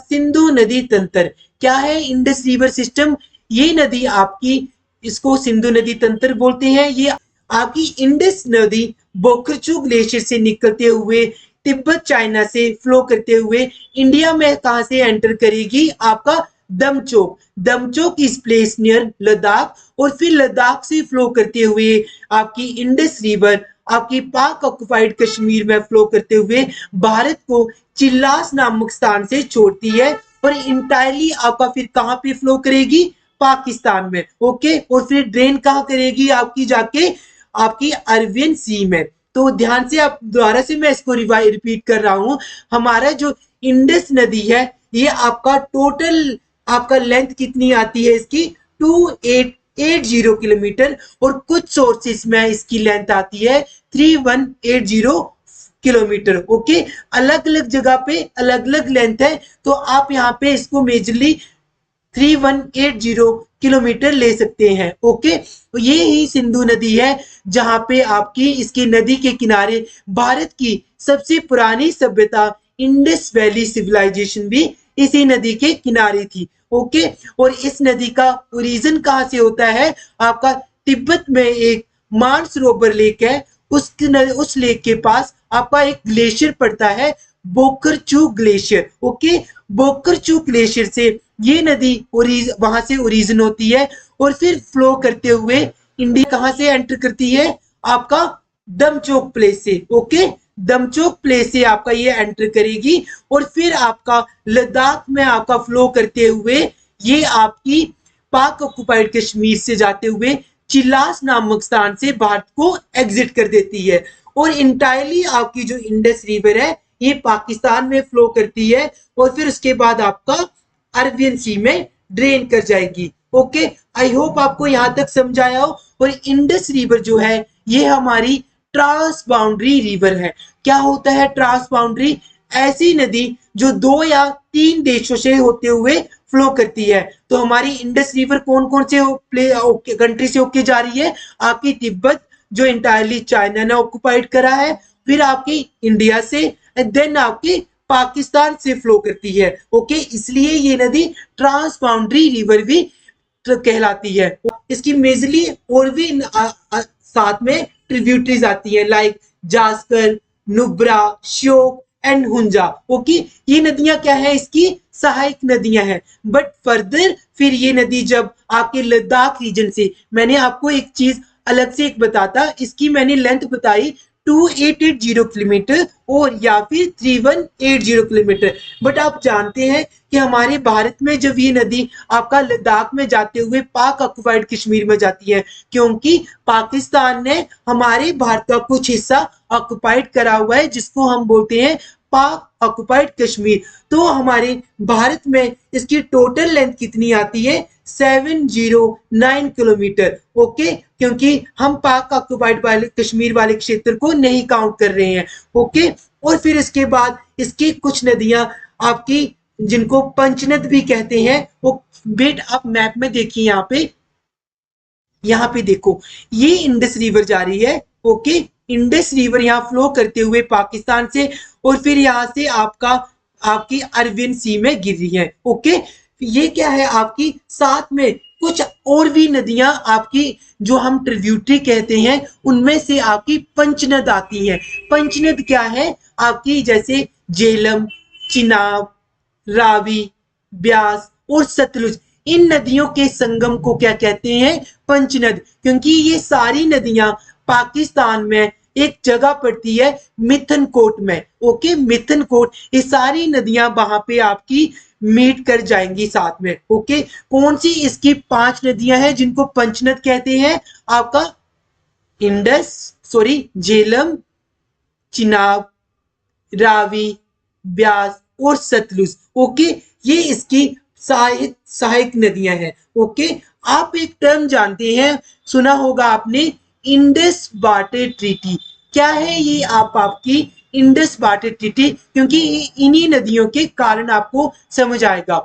सिंधु नदी तंत्र। क्या है इंडस रिवर सिस्टम? ये नदी आपकी, इसको सिंधु नदी तंत्र बोलते हैं। ये आपकी इंडस नदी बोकरचू ग्लेशियर से निकलते हुए तिब्बत चाइना से फ्लो करते हुए इंडिया में कहां से एंटर करेगी? आपका दमचोक। दमचोक इस प्लेस नियर लद्दाख, और फिर लद्दाख से फ्लो करते हुए आपकी इंडस रिवर आपकी पाक ऑक्युपाइड कश्मीर में फ्लो करते हुए भारत को चिल्लास नामक स्थान से छोड़ती है, और इंटायरली आपका फिर कहां पे फ्लो करेगी? पाकिस्तान में। ओके, और फिर ड्रेन कहां करेगी आपकी? जाके आपकी अरबियन सी में। तो ध्यान से, आप दोबारा से मैं इसको रिपीट कर रहा हूं। हमारा जो इंडस नदी है, ये आपका टोटल आपका लेंथ कितनी आती है इसकी? 2880 किलोमीटर, और कुछ सोर्सेस में इसकी लेंथ आती है 3180 किलोमीटर। ओके, अलग अलग जगह पे अलग अलग लेंथ है, तो आप यहाँ पे इसको मेजरली 3180 किलोमीटर ले सकते हैं। ओके, तो ये ही सिंधु नदी है, जहां पे आपकी इसकी नदी के किनारे भारत की सबसे पुरानी सभ्यता इंडस वैली सिविलाइजेशन भी इसी नदी के किनारे थी। ओके, और इस नदी का ओरिजिन कहां से होता है? आपका तिब्बत में एक मानसरोवर लेक है, उस लेक के पास आपका एक ग्लेशियर पड़ता है, बोकरचू ग्लेशियर। ओके, बोकरचू ग्लेशियर से ये नदी वहां से ओरिजिन होती है, और फिर फ्लो करते हुए इंडिया कहां से एंटर करती है? आपका दमचोक प्लेस से। ओके, दमचोक प्लेस से आपका ये एंटर करेगी, और फिर आपका लद्दाख में आपका फ्लो करते हुए ये आपकी पाक ऑक्युपाइड कश्मीर से जाते हुए चिल्लास नामक स्थान से भारत को एग्जिट कर देती है, और इंटायरली आपकी जो इंडस रिवर है ये पाकिस्तान में फ्लो करती है, और फिर उसके बाद आपका अरबियन सी में ड्रेन कर जाएगी। ओके, आई होप आपको यहां तक समझाया हो। और इंडस रिवर जो है ये हमारी ट्रांस बाउंड्री रिवर है। क्या होता है ट्रांस बाउंड्री? ऐसी नदी जो 2 या 3 देशों से होते हुए फ्लो करती है। तो हमारी इंडस रिवर कौन कौन से कंट्री से होके जा रही है? आपकी तिब्बत, जो इंटायरली चाइना ने ऑक्युपाइड करा है, फिर आपकी इंडिया से, देन आपकी पाकिस्तान से फ्लो करती है। ओके, इसलिए ये नदी ट्रांस बाउंड्री रिवर भी कहलाती है। इसकी मेजरली और भी साथ में ट्रिब्यूटरीज आती है, like Zanskar, Nubra, Shyok and Hunza. Okay, ये नदियां क्या है? इसकी सहायक नदियां हैं। बट फर्दर फिर ये नदी जब आपके लद्दाख रीजन से, मैंने आपको एक चीज अलग से एक बताता, इसकी मैंने लेंथ बताई 2880 किलोमीटर और या फिर 3180 किलोमीटर। बट आप जानते हैं कि हमारे भारत में जब ये नदी आपका लद्दाख में जाते हुए पाक ऑक्युपाइड कश्मीर में जाती है, क्योंकि पाकिस्तान ने हमारे भारत का कुछ हिस्सा ऑक्युपाइड करा हुआ है, जिसको हम बोलते हैं पाक ऑक्युपाइड कश्मीर। तो हमारे भारत में इसकी टोटल लेंथ कितनी आती है? 709 किलोमीटर। ओके, क्योंकि हम पाक ऑक्युपाइड वाले कश्मीर वाले क्षेत्र को नहीं काउंट कर रहे हैं। ओके, और फिर इसके बाद इसकी कुछ नदियां आपकी, जिनको पंचनद भी कहते हैं, वो बेट आप मैप में देखिए, यहाँ पे देखो, ये इंडस रिवर जा रही है। ओके, इंडस रिवर यहाँ फ्लो करते हुए पाकिस्तान से, और फिर यहाँ से आपकी अरबियन सी में गिर रही है। ओके, ये क्या है आपकी, साथ में कुछ और भी नदियां आपकी जो हम ट्रिब्यूटरी कहते हैं, उनमें से आपकी पंचनद आती है। पंचनद क्या है आपकी? जैसे झेलम, चिनाब, रावी, ब्यास और सतलुज, इन नदियों के संगम को क्या कहते हैं? पंचनद। क्योंकि ये सारी नदियां पाकिस्तान में एक जगह पड़ती है मिथनकोट में। ओके, मिथनकोट, ये सारी नदियां वहां पे आपकी मीट कर जाएंगी साथ में। ओके, कौन सी इसकी 5 नदियां हैं जिनको पंचनद कहते हैं? आपका झेलम, चिनाब, रावी, ब्यास और सतलुज। ओके, ये इसकी सहायक नदियां हैं। ओके, आप एक टर्म जानते हैं, सुना होगा आपने, इंडस वाटर ट्रीटी। क्या है ये? आपकी इंडस वाटर ट्रीटी, क्योंकि इन्हीं नदियों के कारण आपको समझ आएगा।